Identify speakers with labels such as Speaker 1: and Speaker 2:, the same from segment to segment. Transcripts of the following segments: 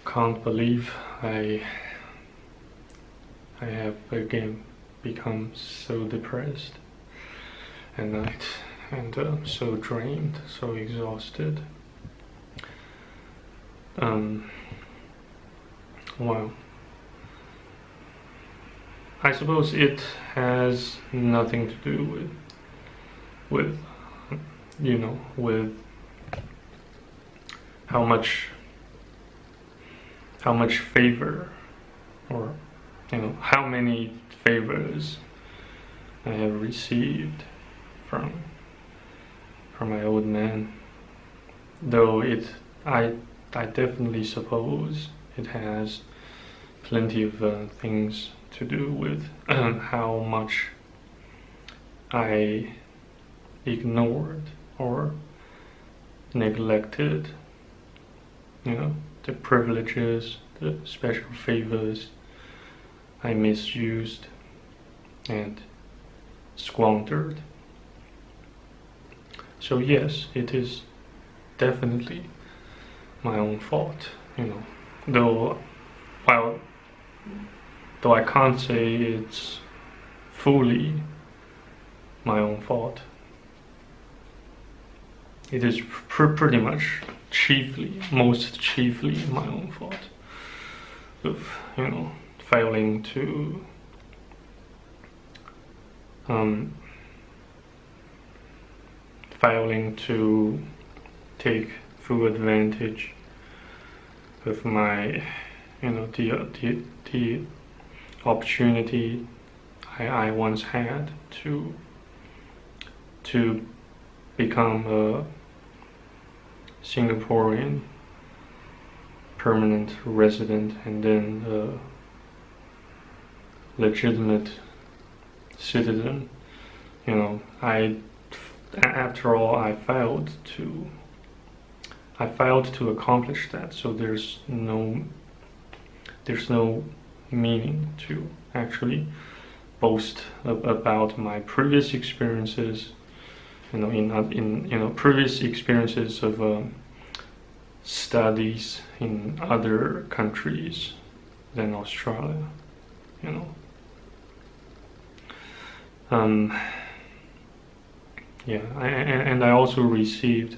Speaker 1: can't believe I have again become so depressed at night and so drained, so exhausted. Well, I suppose it has nothing to do with with how much favor, or how many favors I have received from my old man. Though I definitely suppose it has plenty of things to do with how much I ignored or neglected, the privileges, the special favors I misused and squandered. So yes, it is definitely my own fault, though though I can't say it's fully my own fault. It is pretty much most chiefly my own fault of, failing to take full advantage of my, the opportunity I once had to become a Singaporean permanent resident and then a legitimate citizen. After all, I failed to accomplish that. So there's no meaning to actually boast about my previous experiences. In previous experiences of studies in other countries than Australia. And I also received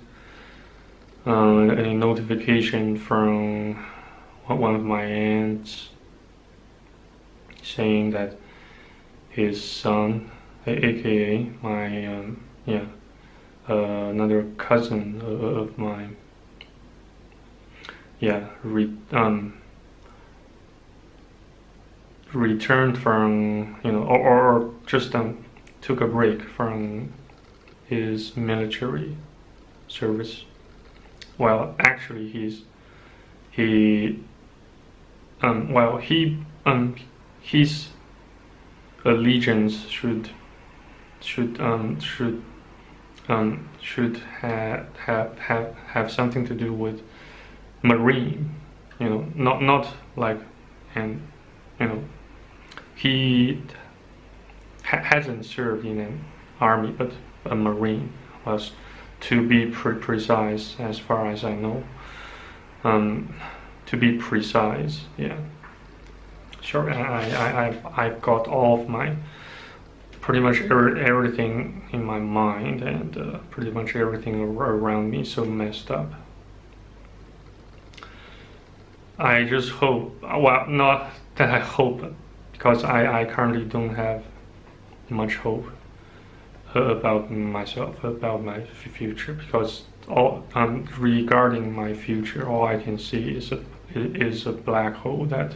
Speaker 1: a notification from one of my aunts saying that his son, aka my another cousin of mine, returned from or just took a break from his military service. Well, actually, his allegiance should have something to do with Marine, not like, and he hasn't served in an army, but a Marine, was to be precise, as far as I know. To be precise, yeah. Sure, I've got all of my pretty much everything in my mind and pretty much everything around me so messed up. I just hope, well, not that I hope, because I currently don't have much hope about myself, about my future, because regarding my future, all I can see is a black hole that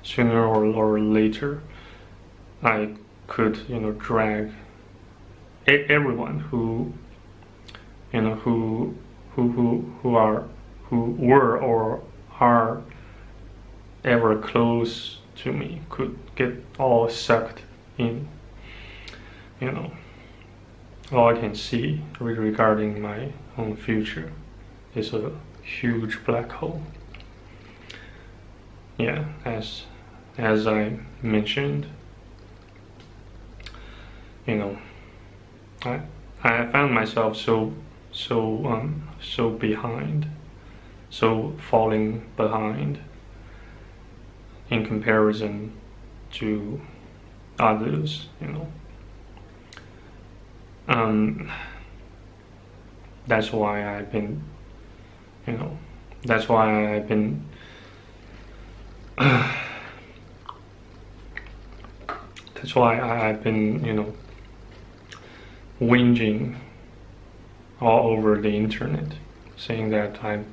Speaker 1: sooner or later I could drag everyone who were or are ever close to me, could get all sucked in. All I can see regarding my own future is a huge black hole. Yeah, as I mentioned, I found myself so behind, so falling behind in comparison to others, that's why I've been, that's why I've been that's why I've been, whinging all over the internet, saying that I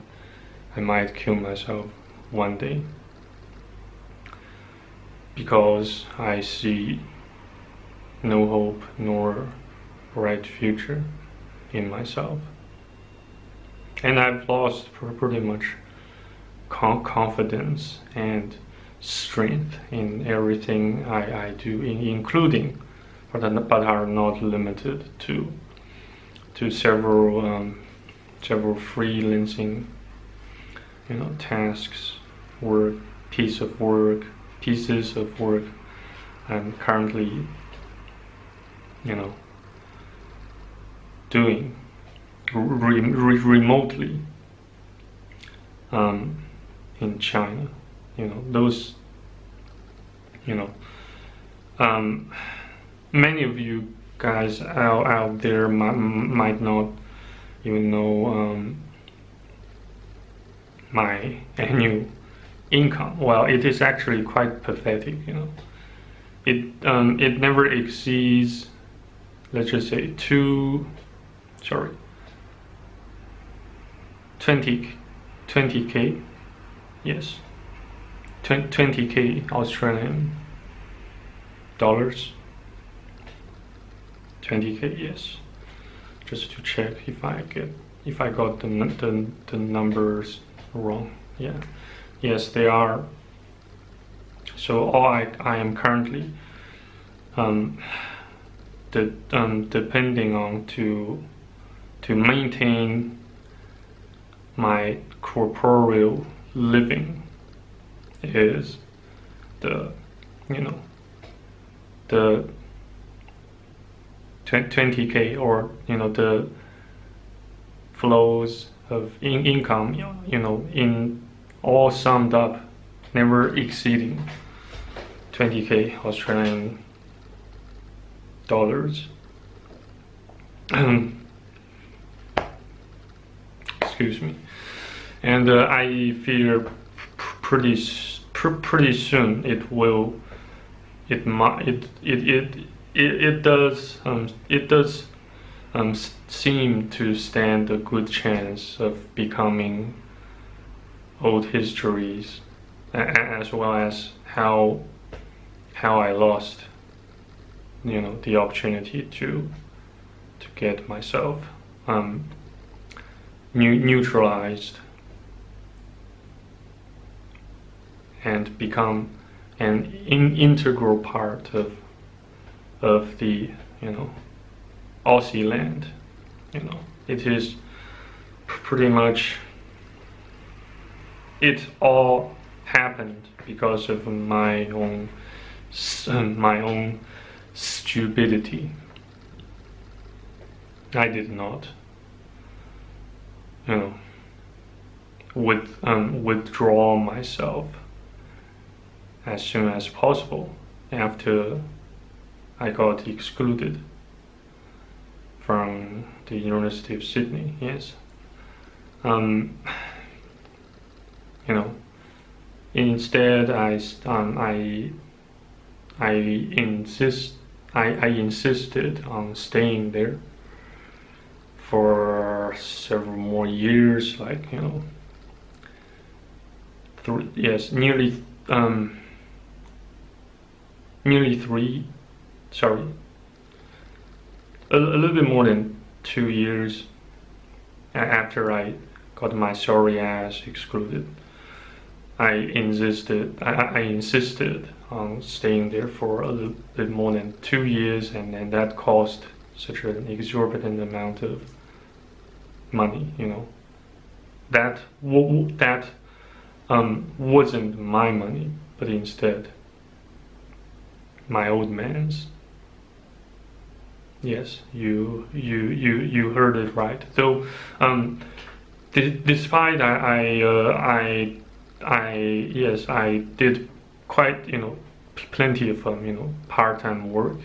Speaker 1: might kill myself one day because I see no hope nor bright future in myself, and I've lost pretty much confidence and strength in everything I do, including, but are not limited to several freelancing, tasks, pieces of work I'm currently, doing remotely in China. Those, many of you guys out there might not even know my annual income. Well, it is actually quite pathetic. It never exceeds, let's just say, 20k. Yes, 20k Australian dollars. 20k, yes. Just to check if I got the numbers wrong. Yeah, yes, they are. So all I am currently depending on to maintain my corporeal living is the 20k, or the flows of income, in all summed up, never exceeding 20k Australian dollars. Excuse me. And I fear pretty soon it does seem to stand a good chance of becoming old histories, as well as how I lost, the opportunity to get myself neutralized and become an integral part of the Aussie land. It is pretty much, it all happened because of my own stupidity. I did not, withdraw myself as soon as possible after I got excluded from the University of Sydney. Yes. Instead, I insisted on staying there for several more years, like nearly three, a little bit more than 2 years after I got my sorry ass excluded. I insisted on staying there for a little bit more than 2 years, and that cost such an exorbitant amount of money. That wasn't my money, but instead my old man's. Yes, you heard it right. So, despite I did quite plenty of part-time work.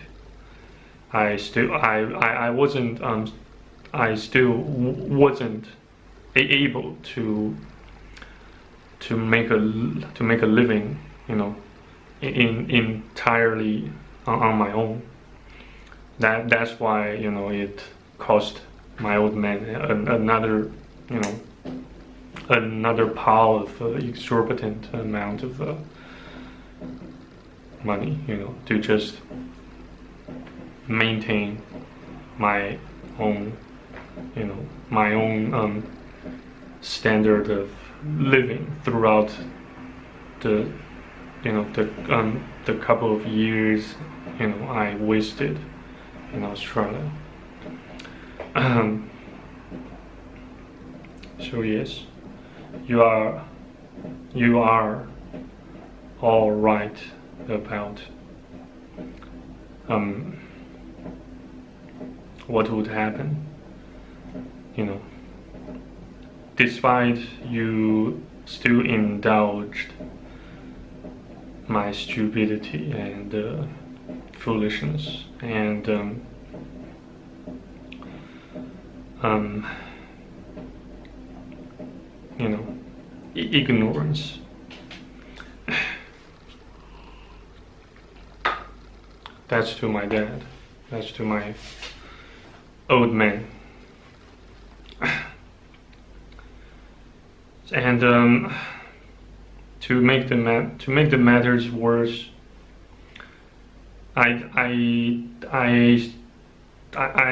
Speaker 1: I still wasn't able to make a living, entirely on my own. That's why it cost my old man another pile of exorbitant amount of money, to just maintain my own, standard of living throughout the, the couple of years, I wasted in Australia. So yes, you are all right about what would happen, despite you still indulged my stupidity and foolishness and ignorance. That's to my dad. That's to my old man. And to make the matters worse, I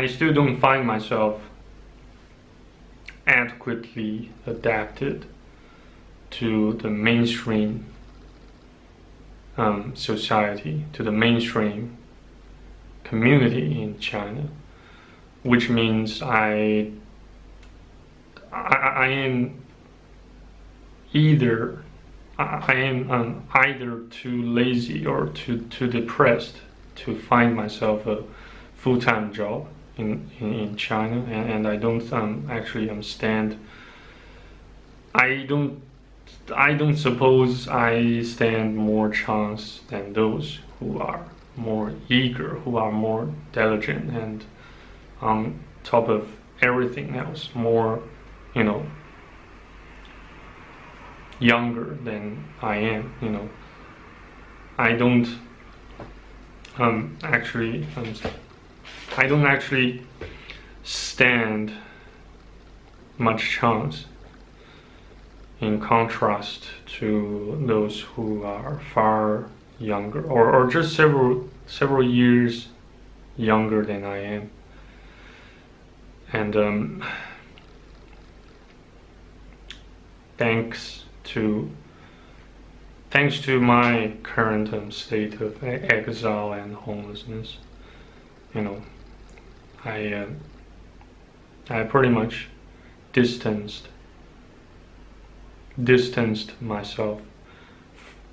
Speaker 1: still don't find myself adequately adapted to the mainstream society, to the mainstream community in China, which means I am either too lazy or too depressed to find myself a full-time job in China, and I don't actually understand. I don't suppose I stand more chance than those who are more eager, who are more diligent, and on top of everything else, more, younger than I am. I don't actually stand much chance in contrast to those who are far younger or just several years younger than I am. And thanks to my current state of exile and homelessness, I pretty much distanced myself,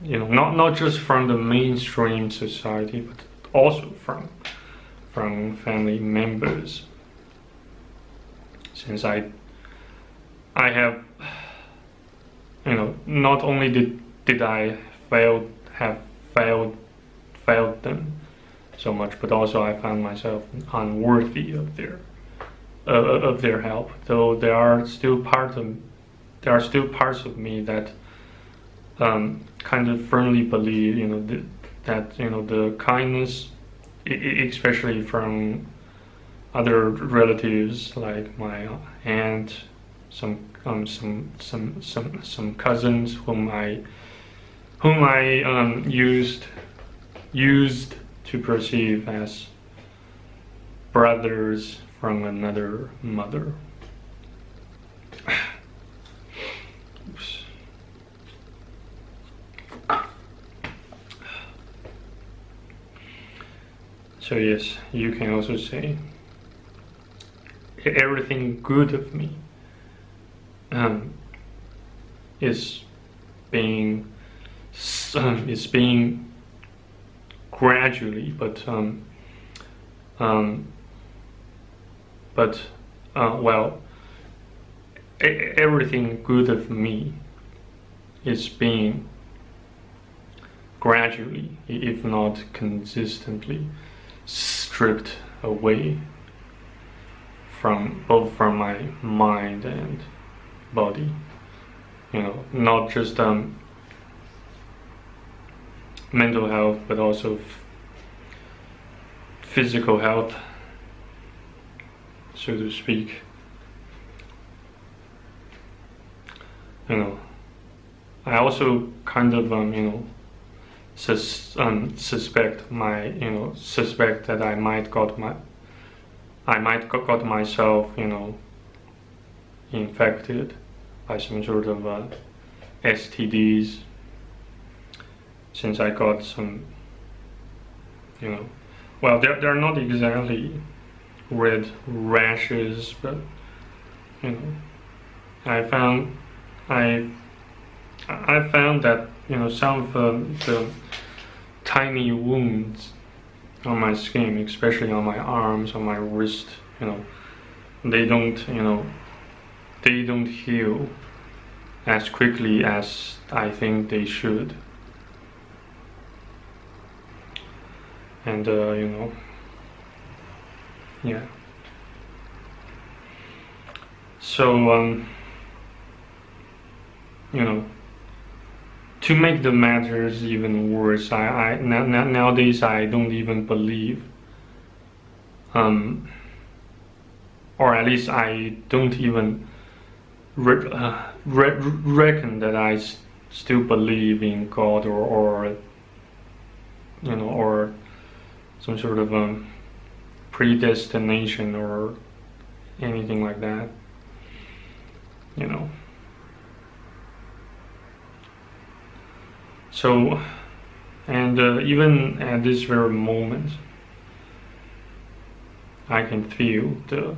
Speaker 1: not just from the mainstream society, but also from family members, since I have, not only did I have failed them so much, but also I found myself unworthy of their help. Though there are still parts of me that kind of firmly believe, that the kindness, especially from other relatives like my aunt, some cousins whom I used to perceive as brothers from another mother. Oops. So yes, you can also say everything good of me is being gradually, but everything good of me is being gradually, if not consistently, stripped away from both from my mind and body. Not just mental health, but also physical health, so to speak. I also kind of suspect that I might got myself infected by some sort of STDs, since I got some well, they're not exactly red rashes, but I found that some of the tiny wounds on my skin, especially on my arms, on my wrist, they don't heal as quickly as I think they should. And yeah. So to make the matters even worse, nowadays I don't even believe, or at least I don't even reckon that I still believe in God or some sort of predestination or anything like that. So, and even at this very moment, I can feel the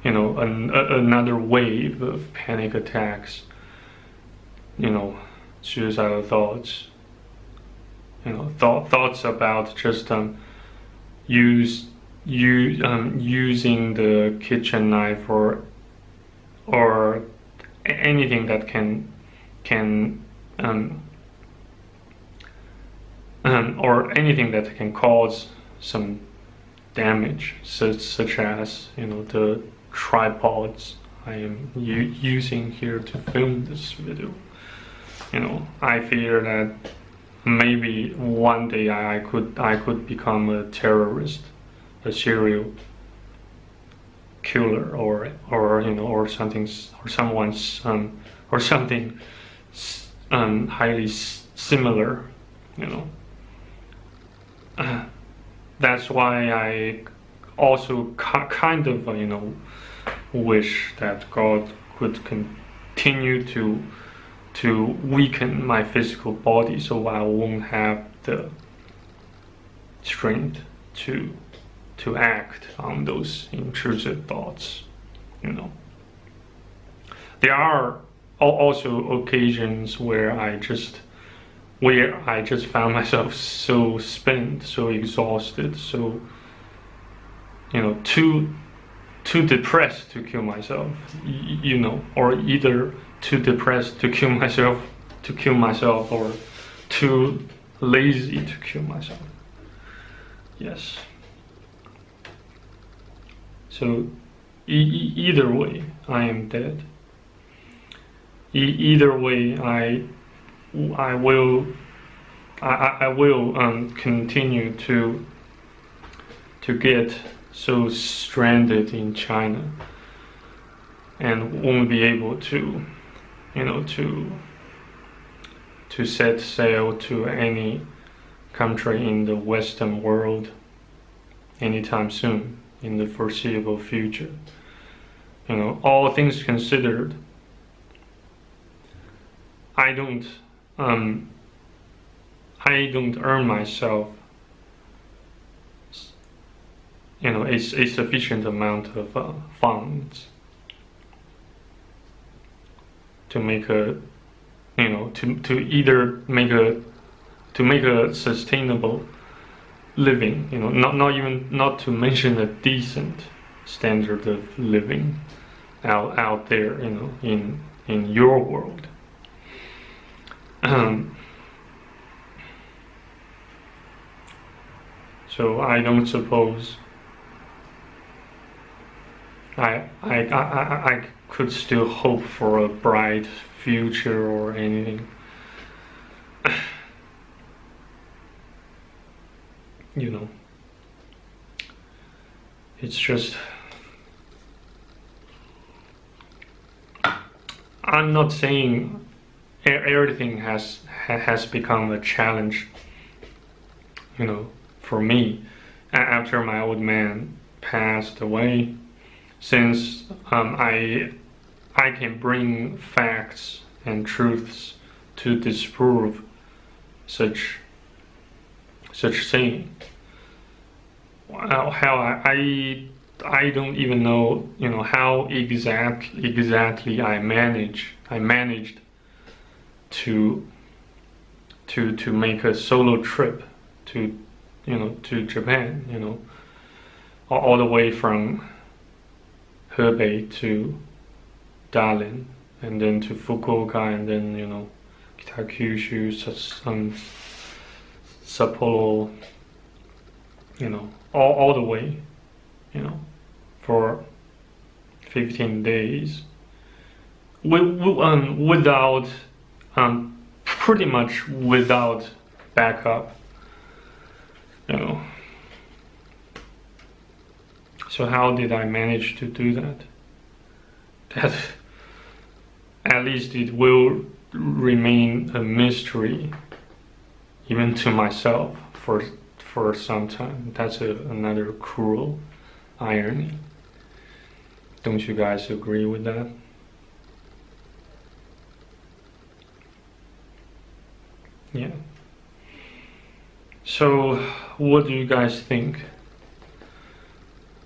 Speaker 1: another wave of panic attacks, suicidal thoughts, thoughts about just using the kitchen knife or anything that can or anything that can cause some damage, such as the tripods I am using here to film this video. I fear that maybe one day I could become a terrorist, a serial killer, or something, or someone's or something highly similar. That's why I also kind of wish that God could continue to weaken my physical body, so I won't have the strength to act on those intrusive thoughts. There are also occasions where I just found myself so spent, so exhausted, so too depressed to kill myself, or either too depressed to kill myself, or too lazy to kill myself. Yes. So either way, I am dead. Either way, I will continue to get so stranded in China and won't be able to set sail to any country in the Western world anytime soon, in the foreseeable future. All things considered, I don't earn myself a sufficient amount of funds to make a to make a sustainable living, not to mention a decent standard of living out there, in your world. So I don't suppose I could still hope for a bright future or anything. You know, it's just, I'm not saying everything has become a challenge, you know, for me after my old man passed away, since I can bring facts and truths to disprove such thing. How I don't even know, you know, how exactly I managed to make a solo trip to, you know, to Japan, you know, all the way from Hebei to Dalian, and then to Fukuoka, and then, you know, Kitakyushu, Sapporo, you know, all the way, you know, for 15 days without pretty much without backup, you know. So how did I manage to do that? That, at least it will remain a mystery even to myself for some time. That's another cruel irony. Don't you guys agree with that? Yeah. So, what do you guys think?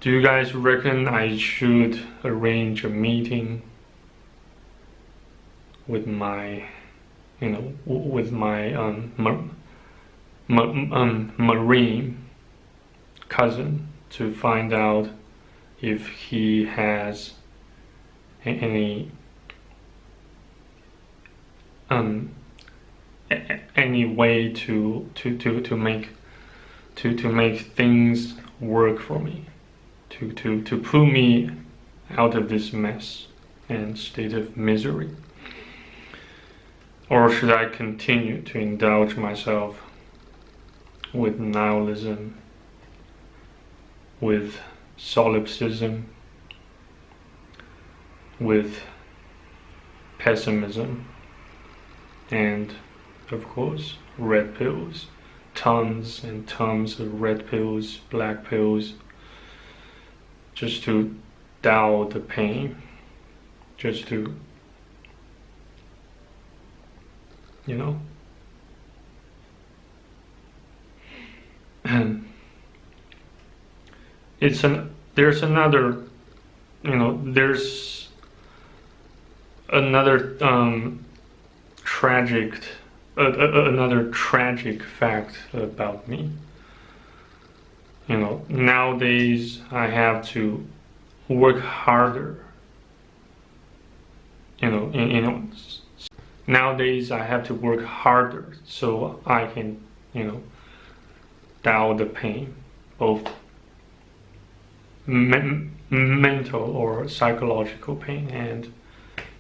Speaker 1: Do you guys reckon I should arrange a meeting with my, you know, with my Marine cousin to find out if he has any way to make things work for me, to pull me out of this mess and state of misery? Or should I continue to indulge myself with nihilism, with solipsism, with pessimism, and of course red pills, tons and tons of red pills, black pills, just to dull the pain, just to, you know. And there's another, you know, there's another another tragic fact about me. You know, nowadays I have to work harder. Nowadays I have to work harder so I can, you know, dull the pain, both mental or psychological pain, and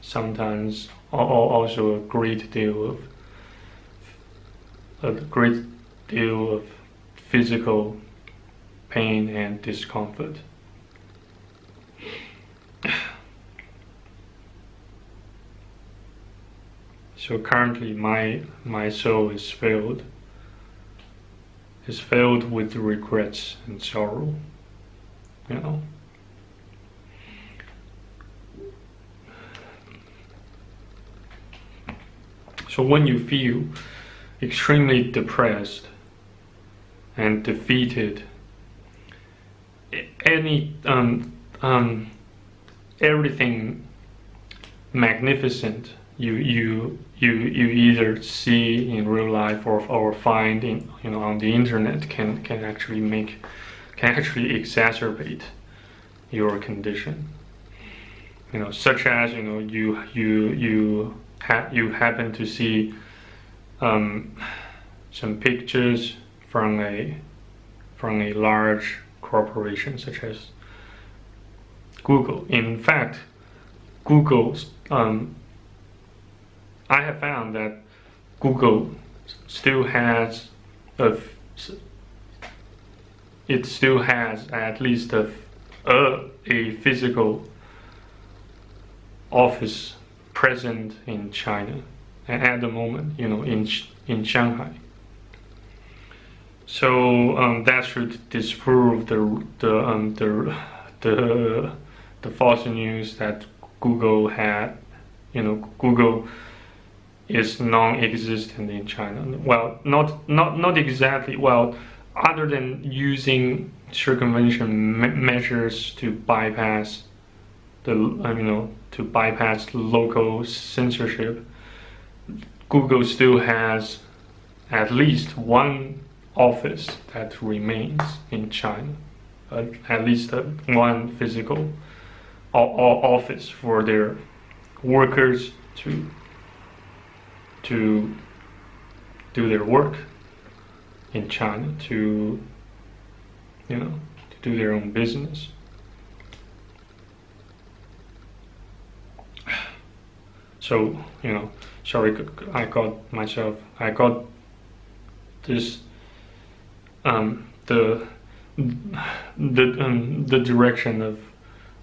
Speaker 1: sometimes also a great deal of physical pain and discomfort. So currently my soul is filled with regrets and sorrow, you know. So when you feel extremely depressed and defeated, any everything magnificent you either see in real life or find in, you know, on the internet can actually exacerbate your condition. You know, such as, you know, you happen to see some pictures from from a large corporation such as Google. In fact, Google's I have found that Google still has at least a physical office present in China at the moment, in Shanghai. So that should disprove the false news that Google had. Google is non-existent in China. Well, not exactly. Well, other than using circumvention measures to bypass local censorship, Google still has at least one office that remains in China, at least one physical office for their workers to do their work in China, to do their own business. So sorry, I got this the direction of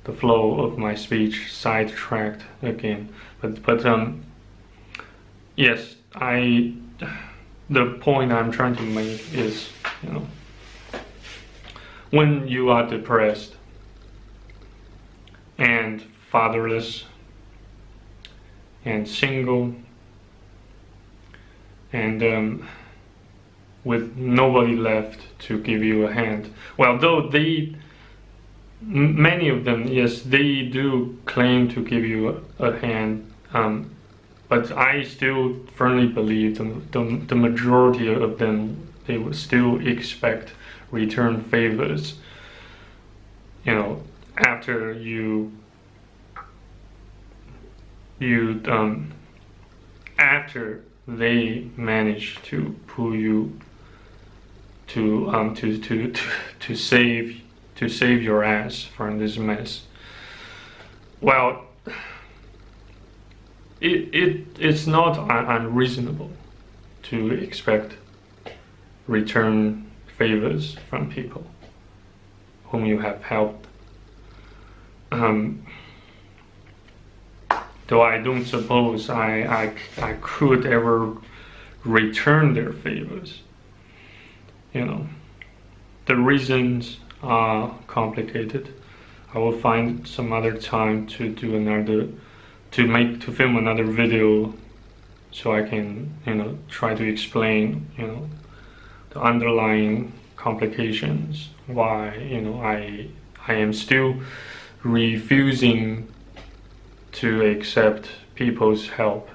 Speaker 1: the flow of my speech sidetracked again, but yes, the point I'm trying to make is, when you are depressed and fatherless and single and with nobody left to give you a hand. Well, though many of them, yes, they do claim to give you a hand, but I still firmly believe the majority of them, they would still expect return favors. After after they manage to pull you to save your ass from this mess. Well, it's not unreasonable to expect return favors from people whom you have helped. Though I don't suppose I could ever return their favors. The reasons are complicated. I will find some other time to film another video, so I can try to explain the underlying complications, why I am still refusing to accept people's help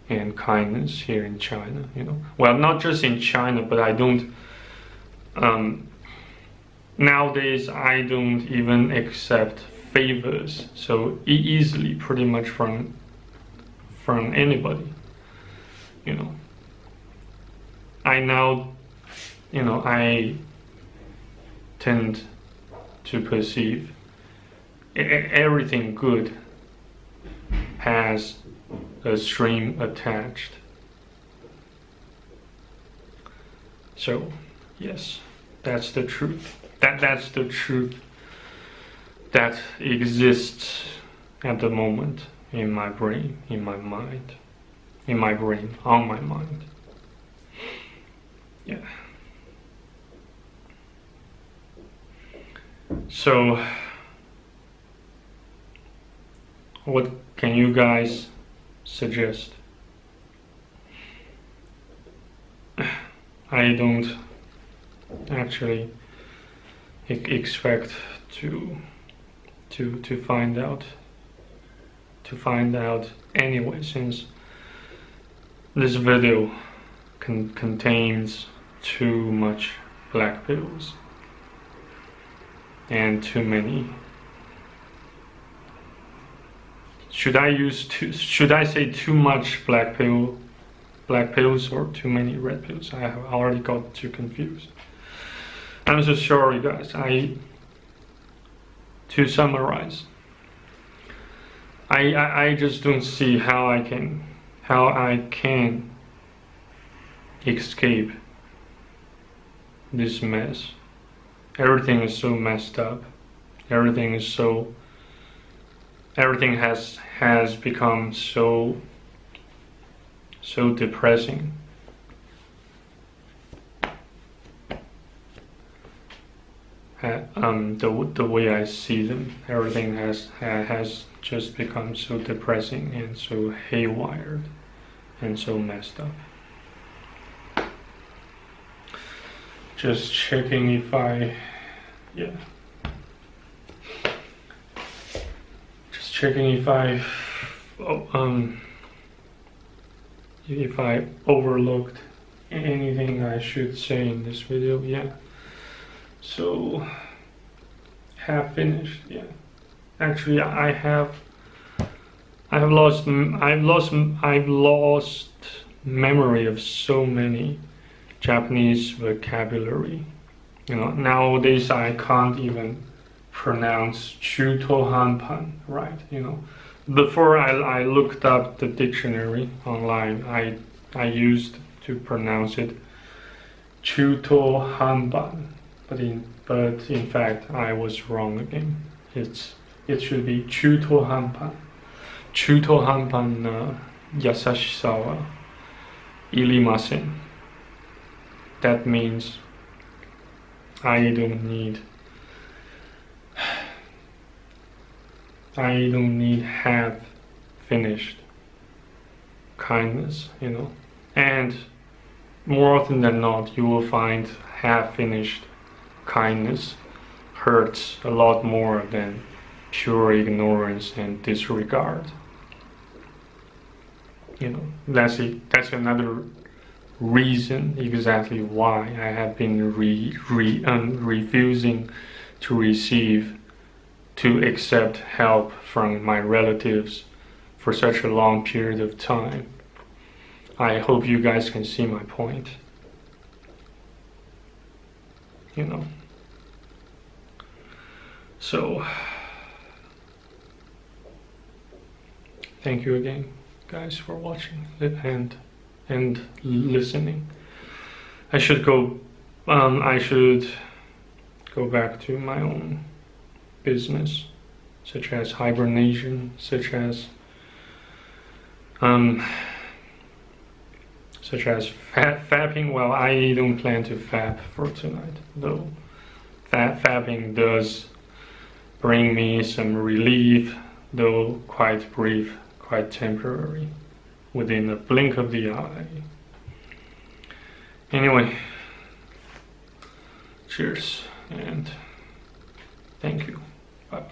Speaker 1: and kindness here in China. Well, not just in China, but I don't nowadays I don't even accept favors so easily, pretty much from anybody. I now I tend to perceive everything good has a string attached. So yes, that's the truth. That's the truth that exists at the moment in my brain, in my mind, on my mind. Yeah. So, what can you guys suggest? I don't actually expect to find out anyway, since this video contains too much black pills and too many. Should I say too much black pills or too many red pills? I have already got too confused. I'm so sorry, guys. To summarize, I just don't see how I can escape this mess. Everything is so messed up. Everything has become so depressing. The way I see them, everything has just become so depressing and so haywired and so messed up. Just checking if if I overlooked anything I should say in this video. Yeah. So, have finished. Yeah. Actually, I've lost memory of so many Japanese vocabulary. Nowadays I can't even pronounce Chuto Hanpan right. Before I looked up the dictionary online, I used to pronounce it Chuto Hanban, but in fact I was wrong again. It should be Chuto Hanpan. Chuto Hanpan na yasashisa wa irimasen. That means I don't need half finished kindness, and more often than not you will find half finished kindness hurts a lot more than pure ignorance and disregard. That's another reason exactly why I have been refusing to accept help from my relatives for such a long period of time. I hope you guys can see my point. So thank you again, guys, for watching and listening. I should go back to my own business, such as hibernation, such as fapping. Well, I don't plan to fap for tonight, though. Fapping does bring me some relief, though quite brief, quite temporary, within a blink of the eye. Anyway, cheers and thank you. Bye.